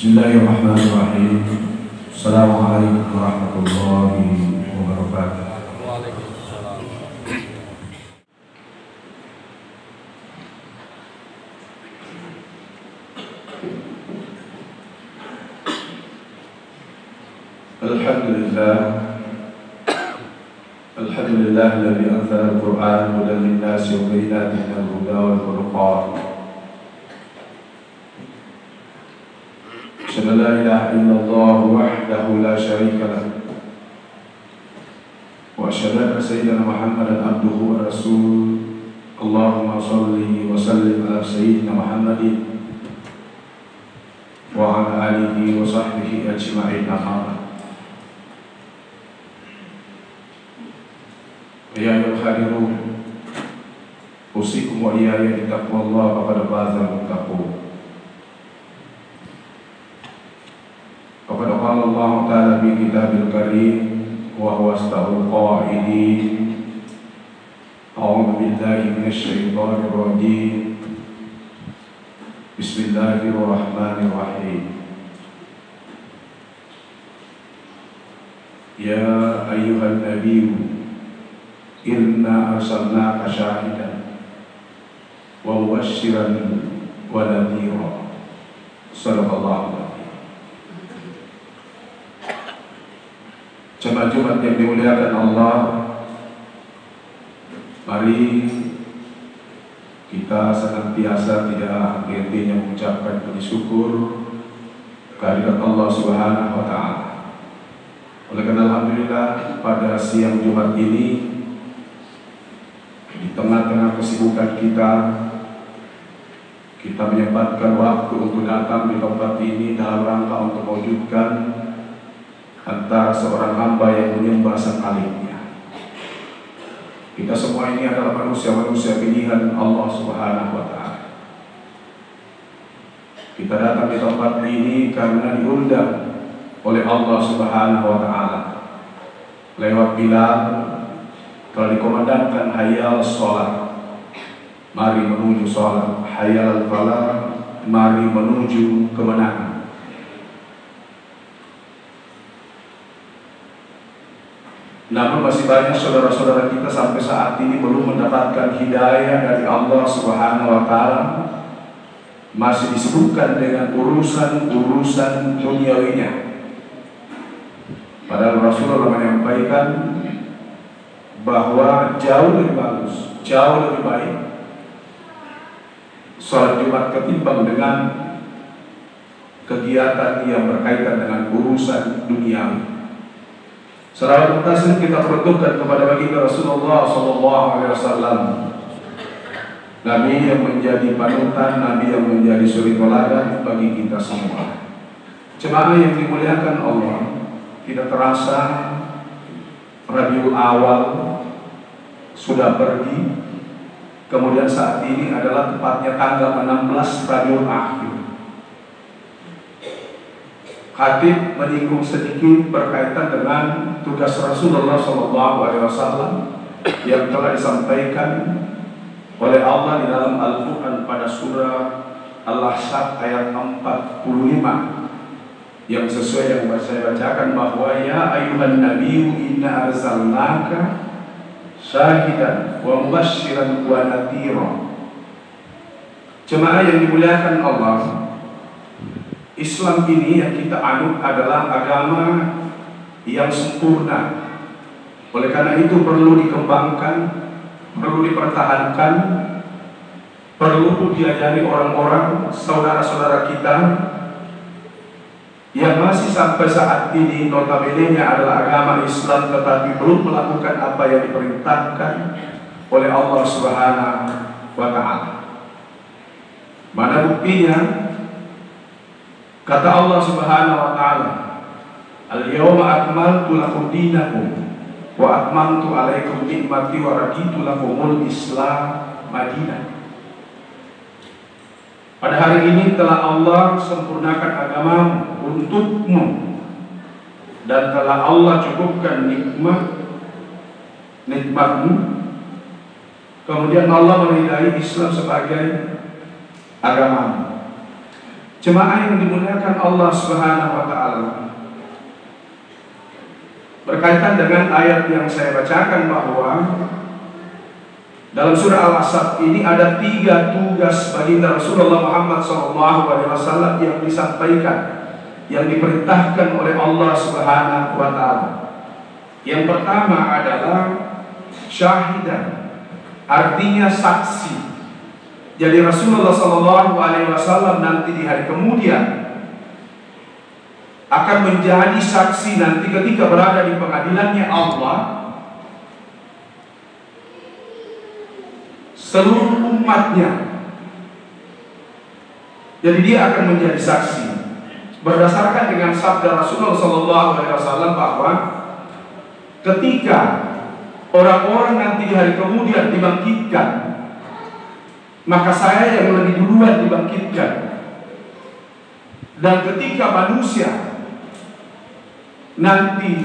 Bismillahirrahmanirrahim. Assalamualaikum warahmatullahi wabarakatuh. Waalaikumsalam. Alhamdulillah. Alhamdulillah alladzi anzala al-Qur'an hudan lin-nasi wa bayyinatin minal huda wal furqan. Asyhadu an la ilaha illallah wahdahu la syarika lahu wa asyhadu anna sayyidina Muhammadan abduhu wa rasuluh. Allahumma shalli wa sallim ala sayyidina Muhammadin wa ala alihi wa sahbihi ajma'in. Ya ayyuhal khairun, usikum wa iyaya bi taqwallah faqad fazal muttaqun. Faqad qala Allah ta'ala fi kitabil karim wa huwa asdaqul qailin. A'udzu billahi minasy syaithanir rajim. Bismillahirrahmanirrahim. Ya ayyuhan nabiyyu inna arsalnaka syahidan wa mubasysyiran wa nadhira. Shadaqallahu alazim. Jemaah Jumat yang dimuliakan Allah, mari kita senantiasa tidak henti-hentinya mengucapkan puji syukur kehadirat Allah Subhanahu wa taala. Oleh karena alhamdulillah pada siang Jumat ini, di tengah-tengah kesibukan kita menyempatkan waktu untuk datang di tempat ini dalam rangka untuk mewujudkan antara seorang hamba yang menyembah sang Khaliqnya. Kita semua ini adalah manusia-manusia pilihan Allah Subhanahu wa taala. Kita datang di tempat ini karena diundang oleh Allah Subhanahu wa taala. Lewat Bilal telah dikomandangkan hayal sholat, mari menuju sholat. Hayal falah, mari menuju kemenangan. Namun masih banyak saudara-saudara kita sampai saat ini belum mendapatkan hidayah dari Allah Subhanahu wa taala. Masih disibukkan dengan urusan-urusan duniawinya. Padahal Rasulullah menyampaikan bahwa jauh lebih bagus, jauh lebih baik sholat Jumat ketimbang dengan kegiatan yang berkaitan dengan urusan duniawi. Selawat taslim kita peruntukkan kepada baginda Rasulullah SAW, Nabi yang menjadi panutan, Nabi yang menjadi suri teladan bagi kita semua. Jemaah yang dimuliakan Allah, tidak terasa Rabiul Awal sudah pergi. Kemudian saat ini adalah tepatnya tanggal 16 Rabiul Akhir. Khatib menyinggung sedikit berkaitan dengan tugas Rasulullah SAW yang telah disampaikan oleh Allah di dalam Al-Quran pada surah Al-Ahzab ayat 45, yang sesuai yang saya bacakan bahwa ya ayyuhan nabiyyu inna arsalnaka syahidan wa mubasysyiran wa nadhira. Jemaah yang dimuliakan Allah, Islam ini yang kita anut adalah agama yang sempurna. Oleh karena itu perlu dikembangkan, perlu dipertahankan, perlu diajari orang-orang, saudara-saudara kita yang masih sampai saat ini notabene-nya adalah agama Islam tetapi belum melakukan apa yang diperintahkan oleh Allah Subhanahu wa taala. Mana buktinya? Kata Allah Subhanahu wa taala, "Al-yawma akmaltu lakum dinakum wa atmamtu 'alaikum ni'mati wa raditu lakumul Islam madinah." Pada hari ini telah Allah sempurnakan agamamu untukmu dan telah Allah cukupkan nikmatmu. Kemudian Allah meridai Islam sebagai agamamu. Jemaah yang dimuliakan Allah Subhanahu wa taala, berkaitan dengan ayat yang saya bacakan bahwa dalam surah Al-Ahzab ini ada 3 tugas baginda Rasulullah Muhammad SAW yang disampaikan, yang diperintahkan oleh Allah Subhanahu wa taala. Yang pertama adalah syahidan, artinya saksi. Jadi Rasulullah SAW nanti di hari kemudian akan menjadi saksi nanti ketika berada di pengadilannya Allah. Seluruh umatnya, jadi dia akan menjadi saksi berdasarkan dengan sabda Rasulullah SAW bahwa ketika orang-orang nanti di hari kemudian dibangkitkan, maka saya yang lebih duluan dibangkitkan. Dan ketika manusia nanti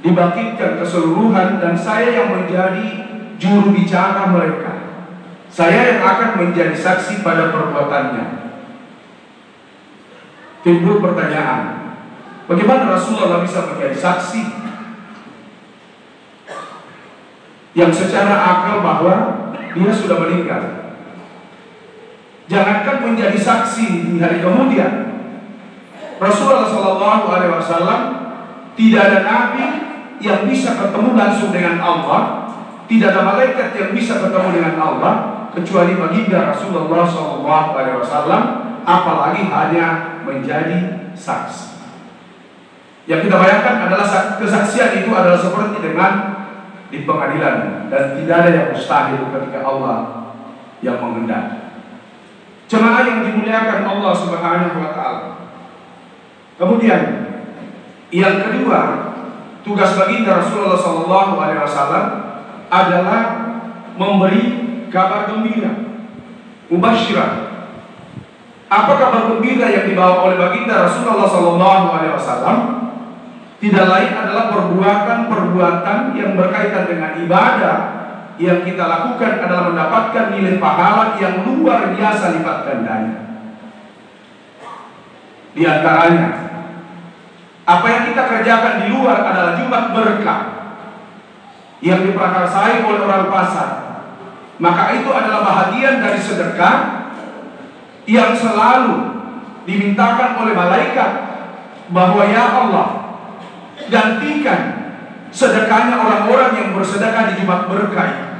dibangkitkan keseluruhan, dan saya yang menjadi juru bicara mereka, saya yang akan menjadi saksi pada perbuatannya. Timbul pertanyaan, bagaimana Rasulullah bisa menjadi saksi yang secara akal bahwa dia sudah meninggal? Jangankan menjadi saksi di hari kemudian, Rasulullah SAW tidak ada nabi yang bisa ketemu langsung dengan Allah, tidak ada malaikat yang bisa ketemu dengan Allah kecuali baginda Rasulullah SAW, apalagi hanya menjadi saksi. Yang kita bayangkan adalah kesaksian itu adalah seperti dengan di pengadilan, dan tidak ada yang mustahil ketika Allah yang menghendaki. Jemaah yang dimuliakan Allah Subhanahu wa taala. Kemudian yang kedua, tugas baginda Rasulullah SAW adalah memberi kabar gembira, mubasyirah. Apa kabar gembira yang dibawa oleh baginda Rasulullah SAW? Tidak lain adalah perbuatan-perbuatan yang berkaitan dengan ibadah yang kita lakukan adalah mendapatkan nilai pahala yang luar biasa lipat gandanya. Di antaranya, apa yang kita kerjakan di luar adalah Jumat berkah yang diprakarsai oleh orang pasar, maka itu adalah bahagian dari sedekah yang selalu dimintakan oleh malaikat bahwa ya Allah, gantikan sedekahnya orang-orang yang bersedekah di Jumat berkah.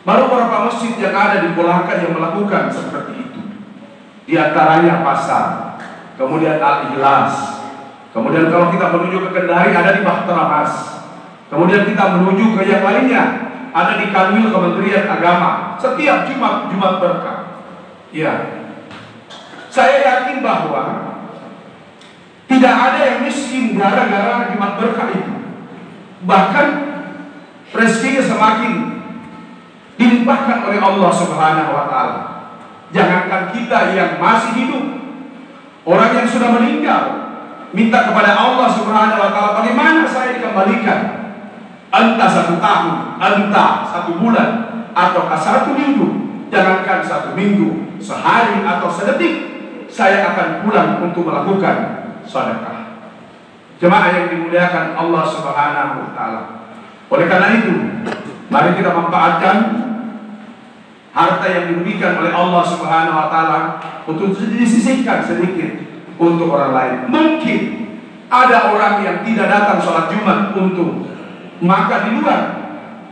Baru beberapa masjid yang ada di Bulakan yang melakukan seperti itu. Di antaranya pasar, kemudian Al-Ikhlas, kemudian kalau kita menuju ke Kendari ada di Bahtera Mas, kemudian kita menuju ke yang lainnya ada di Kanwil Kementerian Agama. Setiap Jumat berkah. Ya, saya yakin bahwa tidak ada yang miskin gara-gara Jumat berkah itu. Bahkan rezekinya semakin dilimpahkan oleh Allah Subhanahu wa taala. Jangankan kita yang masih hidup, orang yang sudah meninggal minta kepada Allah Subhanahu wa taala, bagaimana saya dikembalikan? Entah 1 tahun, entah 1 bulan, ataukah 1 minggu. Jangankan 1 minggu, sehari atau sedetik, saya akan pulang untuk melakukan sedekah. Jemaah yang dimuliakan Allah Subhanahu wa taala. Oleh karena itu, mari kita manfaatkan harta yang diberikan oleh Allah Subhanahu wa taala untuk disisihkan sedikit untuk orang lain. Mungkin ada orang yang tidak datang sholat Jumat untuk makan di luar,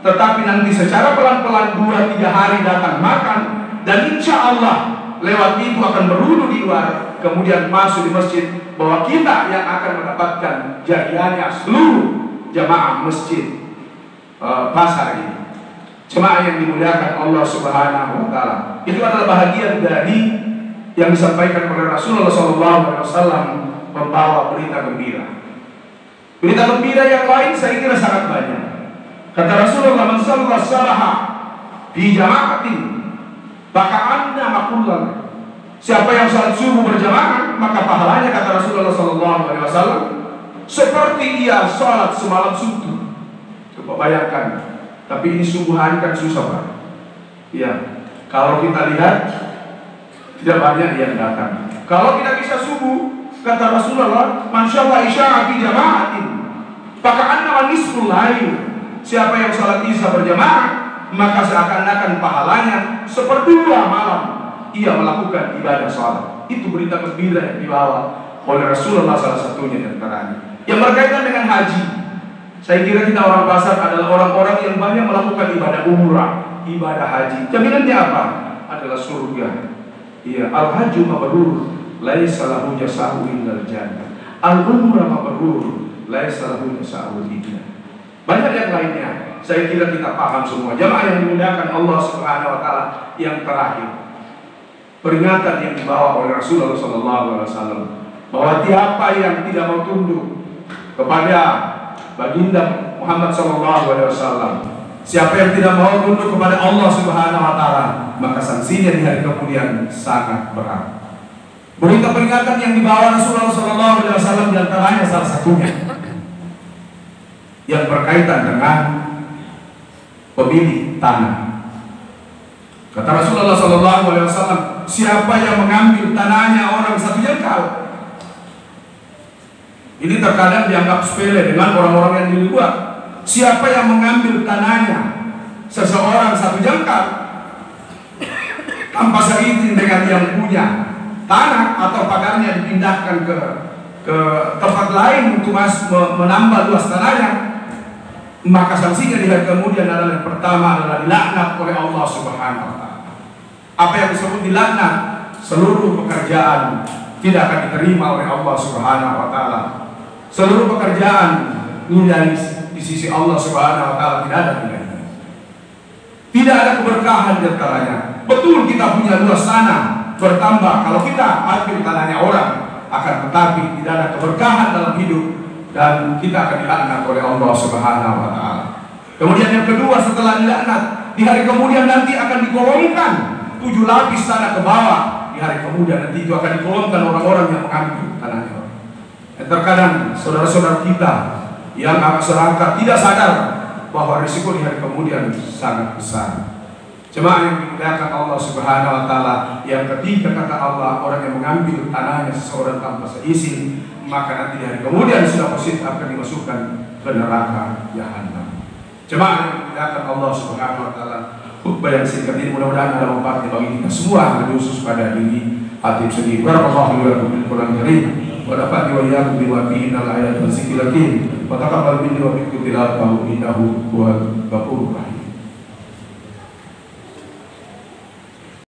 tetapi nanti secara pelan-pelan 2-3 hari datang makan, dan insya Allah lewat itu akan berwudu di luar, kemudian masuk di masjid, bahwa kita yang akan mendapatkan jariahnya seluruh jamaah masjid pasar ini. Jemaah yang dimuliakan Allah Subhanahu wa taala, itu adalah bahagian dari yang disampaikan oleh Rasulullah SAW membawa berita gembira. Berita gembira yang lain saya kira sangat banyak. Kata Rasulullah, "Man shalla sabaha fi jama'atin maka anna makullan." Siapa yang salat subuh berjamaah, maka pahalanya, kata Rasulullah SAW, seperti ia salat semalam suntuk. Coba bayangkan. Tapi ini subuh hari kan susah, Pak. Ya, kalau kita lihat tidak banyak yang datang. Kalau tidak bisa subuh, kata Rasulullah, man syalla isya'a fi jama'atin faka'anna nisful lail. Siapa yang salat isya berjamaah, maka seakan-akan pahalanya sepertiga malam ia melakukan ibadah salat. Itu berita gembira yang dibawa oleh Rasulullah, salah satunya di antaranya. Yang berkaitan dengan haji, saya kira kita orang pasar adalah orang-orang yang banyak melakukan ibadah umrah, ibadah haji. Jaminannya apa? Adalah surga. Iya, al-hajju mabrur, laisa lahu jazaa'un illal jannah. Al-umrah mabrur, laisa lahu jazaa'un illa. Banyak yang lainnya. Saya kira kita paham semua. Jamaah yang dimuliakan Allah Subhanahu wa taala, yang terakhir, peringatan yang dibawa oleh Rasulullah SAW bahwa siapa yang tidak mau tunduk kepada baginda Muhammad SAW, siapa yang tidak mau tunduk kepada Allah Subhanahu wa taala, maka sanksinya di hari kemudian sangat berat. Berita peringatan yang dibawa Rasulullah SAW di antaranya salah satunya yang berkaitan dengan pemilik tanah. Kata Rasulullah SAW, siapa yang mengambil tanahnya orang satu jengkal. Ini terkadang dianggap sepele dengan orang-orang yang di luar. Siapa yang mengambil tanahnya seseorang satu jengkal tanpa seizin dengan yang punya tanah, atau pagarnya dipindahkan ke tempat lain untuk menambah luas tanahnya, maka sanksinya di hari kemudian adalah yang pertama adalah dilaknat oleh Allah Subhanahu wa taala. Apa yang disebut dilaknat? Seluruh pekerjaan tidak akan diterima oleh Allah Subhanahu wa taala. Seluruh pekerjaan nilai di sisi Allah Subhanahu wa taala tidak ada nilainya. Tidak ada keberkahan di antaranya. Betul kita punya luas tanah bertambah kalau kita ambil tanahnya orang, akan tetapi tidak ada keberkahan dalam hidup dan kita akan dilaknat oleh Allah Subhanahu wa taala. Kemudian yang kedua, setelah dilaknat, di hari kemudian nanti akan digolongkan 7 lapis tanah ke bawah. Di hari kemudian nanti itu akan digolongkan orang-orang yang mengambil tanahnya. Dan terkadang saudara-saudara kita yang agak serangka tidak sadar bahwa risiko di hari kemudian sangat besar. Jemaah yang dimuliakan Allah Subhanahu wa taala, yang ketiga kata Allah, orang yang mengambil tanahnya seseorang tanpa seizin, maka nanti di hari kemudian sudah pasti akan dimasukkan ke neraka jahanam. Jemaah yang dimuliakan Allah Subhanahu wa taala, khutbah yang singkat ini mudah-mudahan ada manfaatnya bagi kita semua, khusus pada diri hati sendiri. Barakallahu li wa lakum bil Qur'anil karim wa nafa'ani wa iyyakum bima fihi minal ayati wa dzikril hakim wa taqabbal minni wa minkum tilawatahu innahu huwal ghafurur rahim.